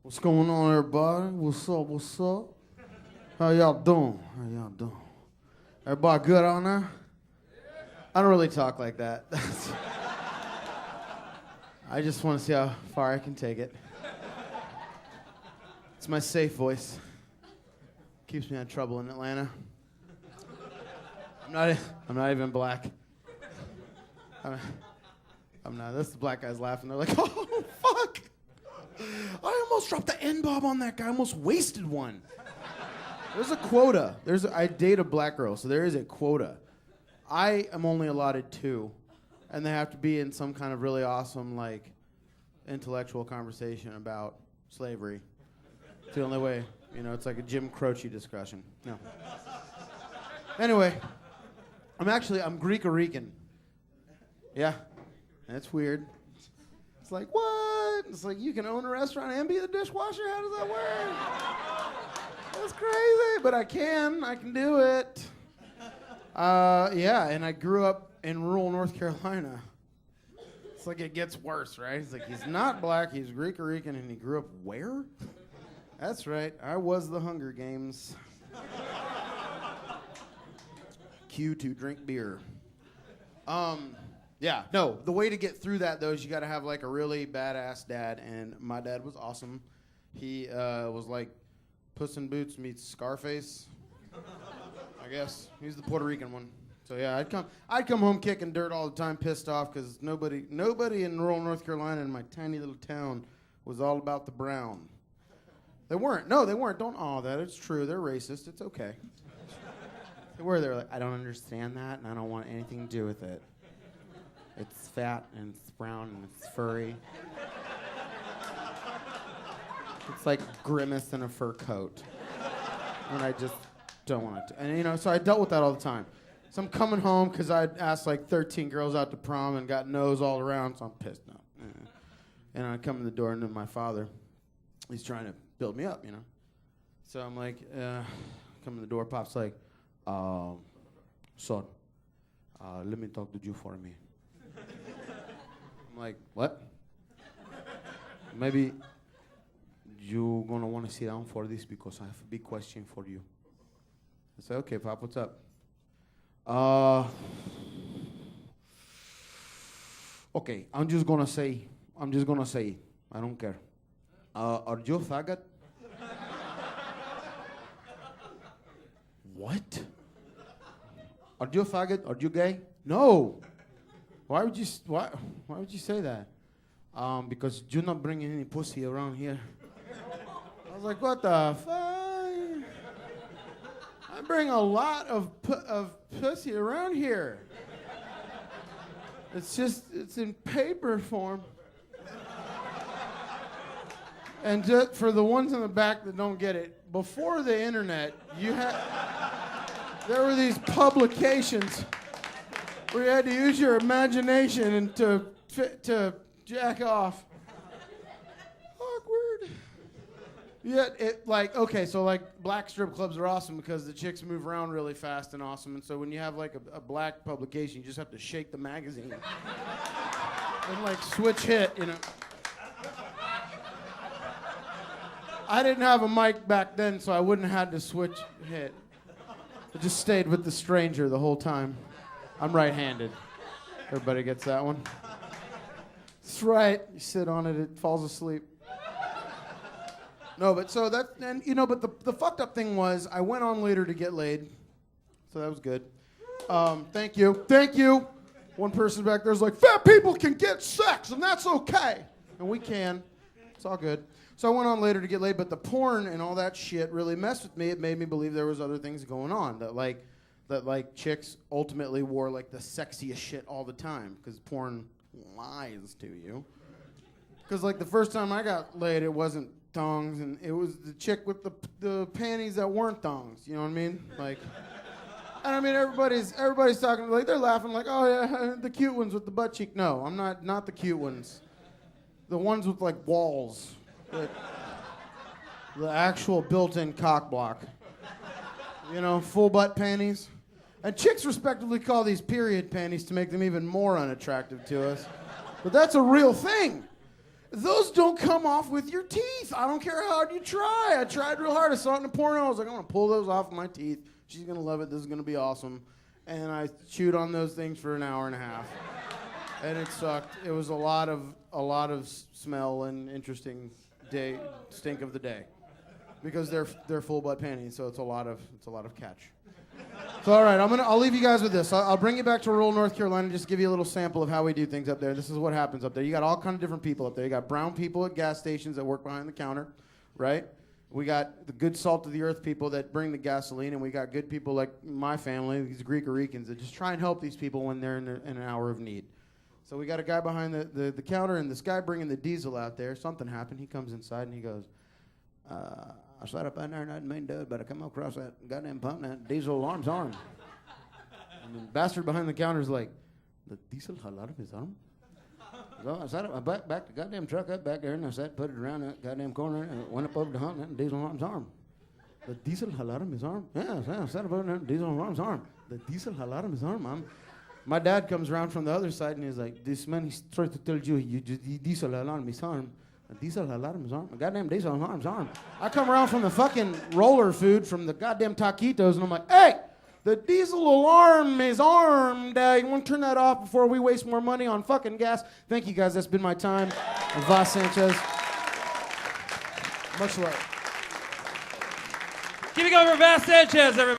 What's going on, everybody? What's up? What's up? How y'all doing? Everybody good on there? I don't really talk like that. I just want to see how far I can take it. It's my safe voice. Keeps me out of trouble in Atlanta. I'm not even black. I'm not. That's the black guys laughing. They're like, oh, fuck. I almost dropped the N-bomb on that guy. I almost wasted one. There's a quota. I date a black girl, so there is a quota. I am only allotted 2, and they have to be in some kind of really awesome, like, intellectual conversation about slavery. It's the only way. You know, it's like a Jim Croce discussion. No. Anyway, I'm Greek-Arican. Yeah, that's weird. It's like, what? It's like, you can own a restaurant and be the dishwasher? How does that work? That's crazy, but I can do it. Yeah, and I grew up in rural North Carolina. It's like it gets worse, right? It's like, he's not black, he's Greek-Arican, and he grew up where? That's right, I was the Hunger Games. Cue to drink beer. Yeah, no, the way to get through that, though, is you got to have, like, a really badass dad, and my dad was awesome. He was like Puss in Boots meets Scarface, I guess. He's the Puerto Rican one. So, yeah, I'd come home kicking dirt all the time, pissed off, because nobody in rural North Carolina in my tiny little town was all about the brown. They weren't. No, they weren't. Don't awe that. It's true. They're racist. It's okay. They were. They're like, I don't understand that, and I don't want anything to do with it. It's fat, and it's brown, and it's furry. It's like Grimace in a fur coat. And I just don't want it to. And, you know, so I dealt with that all the time. So I'm coming home because I'd asked like 13 girls out to prom and got no's all around, so I'm pissed now. And I come in the door, and then my father, he's trying to build me up, you know. So I'm like, come in the door, Pop's like, son, let me talk to you for me. I'm like, what? Maybe you're gonna want to sit down for this because I have a big question for you. I say, okay, Pop, what's up? Okay, I'm just gonna say, I don't care. Are you a faggot? What? Are you a faggot? Are you gay? No. Why would you say that? Because you're not bringing any pussy around here. I was like, what the fuck? I bring a lot of pussy around here. It's in paper form. And just for the ones in the back that don't get it, before the internet, there were these publications where you had to use your imagination and to jack off. Awkward. Yet black strip clubs are awesome because the chicks move around really fast and awesome. And so when you have like a black publication, you just have to shake the magazine and like switch hit, you know. I didn't have a mic back then, so I wouldn't have had to switch hit. I just stayed with the stranger the whole time. I'm right-handed. Everybody gets that one? That's right. You sit on it, it falls asleep. No, but so that, and you know, but the fucked up thing was I went on later to get laid. So that was good. Thank you. One person back there's like, fat people can get sex, and that's okay. And we can. It's all good. So I went on later to get laid, but the porn and all that shit really messed with me. It made me believe there was other things going on, that chicks ultimately wore like the sexiest shit all the time, because porn lies to you. Because like the first time I got laid, it wasn't thongs, and it was the chick with the panties that weren't thongs. You know what I mean? Like, and I mean everybody's talking, like they're laughing like, oh yeah, the cute ones with the butt cheek. No, I'm not the cute ones. The ones with like walls. The actual built-in cock block. You know, full butt panties. And chicks respectively call these period panties to make them even more unattractive to us. But that's a real thing. Those don't come off with your teeth. I don't care how hard you try. I tried real hard. I saw it in a porno. I was like, I'm going to pull those off of my teeth. She's going to love it. This is going to be awesome. And I chewed on those things for an hour and a half. And it sucked. It was a lot of smell and interesting stink of the day. Because they're full butt panties, so it's a lot of catch. So all right, I'll leave you guys with this. I'll bring you back to rural North Carolina and just give you a little sample of how we do things up there. This is what happens up there. You got all kind of different people up there. You got brown people at gas stations that work behind the counter, right? We got the good salt of the earth people that bring the gasoline, and we got good people like my family, these Greek-Aricans, that just try and help these people when they're in an hour of need. So we got a guy behind the counter, and this guy bringing the diesel out there. Something happened. He comes inside and he goes, I sat up in there and I didn't mean to do it, but I come across that goddamn pump and that diesel alarm's on. And the bastard behind the counter's like, the diesel alarm is on? So I sat up, I backed the goddamn truck up back there and I put it around that goddamn corner and went up over the hump and the diesel alarm's on. The diesel alarm is on? Yeah, I sat up over there and the diesel alarm's on. The diesel alarm is on, My dad comes around from the other side and he's like, this man, he's trying to tell you, the diesel alarm is on. The diesel alarm is on. The goddamn diesel alarm's on. I come around from the fucking roller food from the goddamn taquitos, and I'm like, hey, the diesel alarm is armed. You want to turn that off before we waste more money on fucking gas? Thank you, guys. That's been my time. I'm Sanchez. Much love. Keeping over Sanchez, everybody.